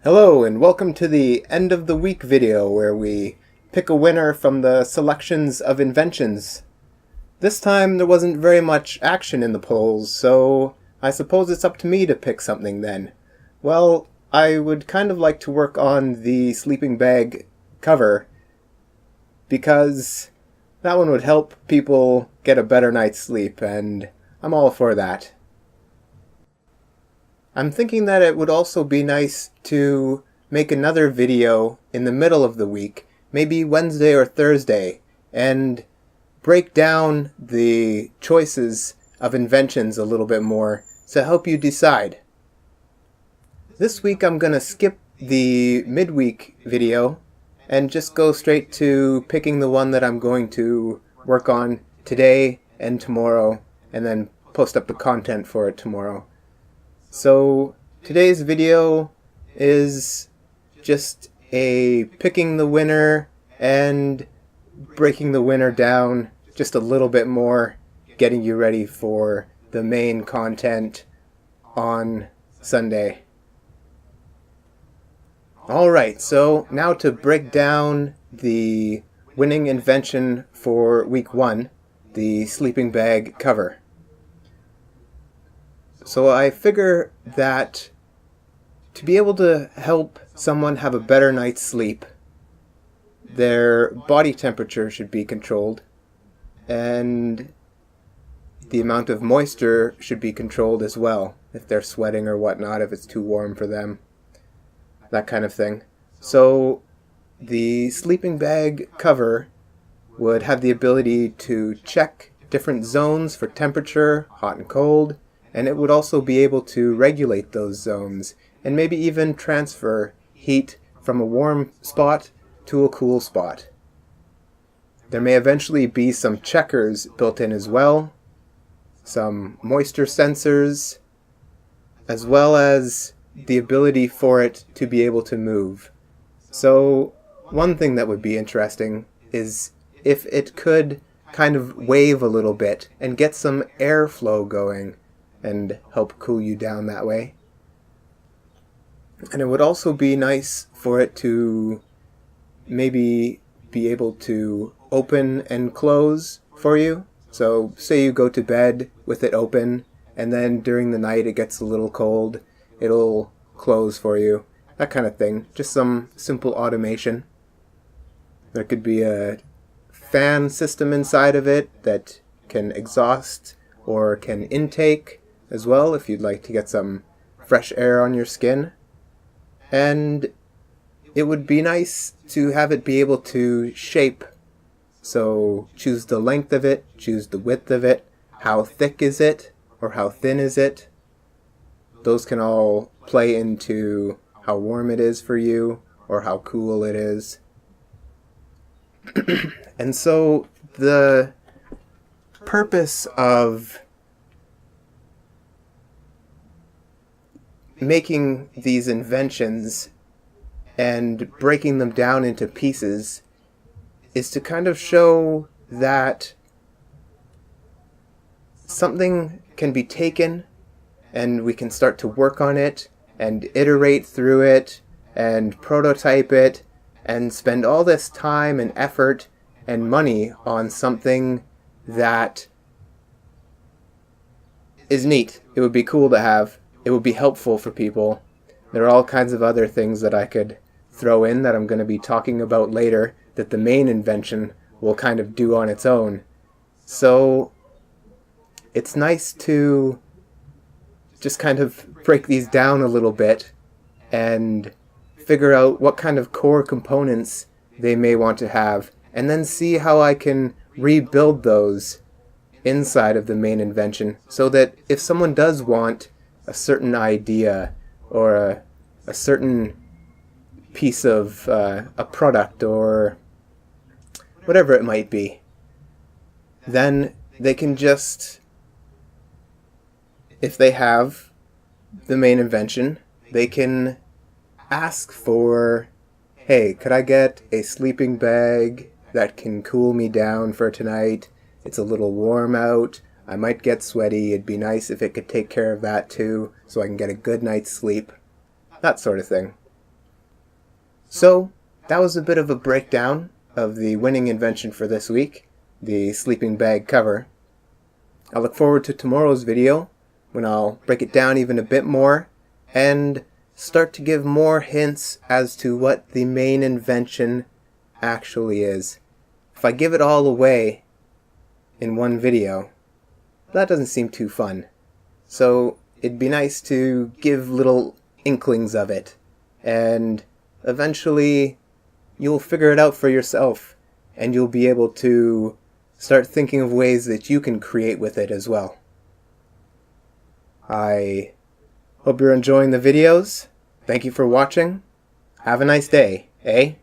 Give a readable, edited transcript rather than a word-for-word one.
Hello and welcome to the end of the week video where we pick a winner from the selections of Inventions. This time there wasn't very much action in the polls, so I suppose it's up to me to pick something then. Well, I would kind of like to work on the sleeping bag cover because that one would help people get a better night's sleep, and I'm all for that. I'm thinking that it would also be nice to make another video in the middle of the week, maybe Wednesday or Thursday, and break down the choices of Inventions a little bit more to help you decide. This week I'm going to skip the midweek video and just go straight to picking the one that I'm going to work on today and tomorrow, and then post up the content for it tomorrow. So today's video is just a picking the winner and breaking the winner down just a little bit more, getting you ready for the main content on Sunday. Alright, so now to break down the winning invention for week 1, the sleeping bag cover. So I figure that to be able to help someone have a better night's sleep, their body temperature should be controlled, and the amount of moisture should be controlled as well, if they're sweating or whatnot, if it's too warm for them, that kind of thing. So the sleeping bag cover would have the ability to check different zones for temperature, hot and cold, and it would also be able to regulate those zones and maybe even transfer heat from a warm spot to a cool spot. There may eventually be some checkers built in as well, some moisture sensors, as well as the ability for it to be able to move. So one thing that would be interesting is if it could kind of wave a little bit and get some airflow going and help cool you down that way. And it would also be nice for it to maybe be able to open and close for you. So say you go to bed with it open, and then during the night it gets a little cold, it'll close for you. That kind of thing. Just some simple automation. There could be a fan system inside of it that can exhaust or can intake as well if you'd like to get some fresh air on your skin. And it would be nice to have it be able to shape. So choose the length of it, choose the width of it, how thick is it, or how thin is it. Those can all play into how warm it is for you or how cool it is. And so the purpose of making these inventions and breaking them down into pieces is to kind of show that something can be taken and we can start to work on it and iterate through it and prototype it and spend all this time and effort and money on something that is neat. It would be cool to have. It would be helpful for people. There are all kinds of other things that I could throw in that I'm going to be talking about later that the main invention will kind of do on its own. So it's nice to just kind of break these down a little bit and figure out what kind of core components they may want to have, and then see how I can rebuild those inside of the main invention so that if someone does want a certain idea or a certain piece of a product or whatever it might be, then they can just, if they have the main invention, they can ask for, hey, could I get a sleeping bag that can cool me down for tonight? It's a little warm out. I might get sweaty. It'd be nice if it could take care of that too, so I can get a good night's sleep. That sort of thing. So that was a bit of a breakdown of the winning invention for this week, the sleeping bag cover. I look forward to tomorrow's video when I'll break it down even a bit more and start to give more hints as to what the main invention actually is. If I give it all away in one video, that doesn't seem too fun. So it'd be nice to give little inklings of it, and eventually you'll figure it out for yourself, and you'll be able to start thinking of ways that you can create with it as well. I hope you're enjoying the videos. Thank you for watching. Have a nice day, eh?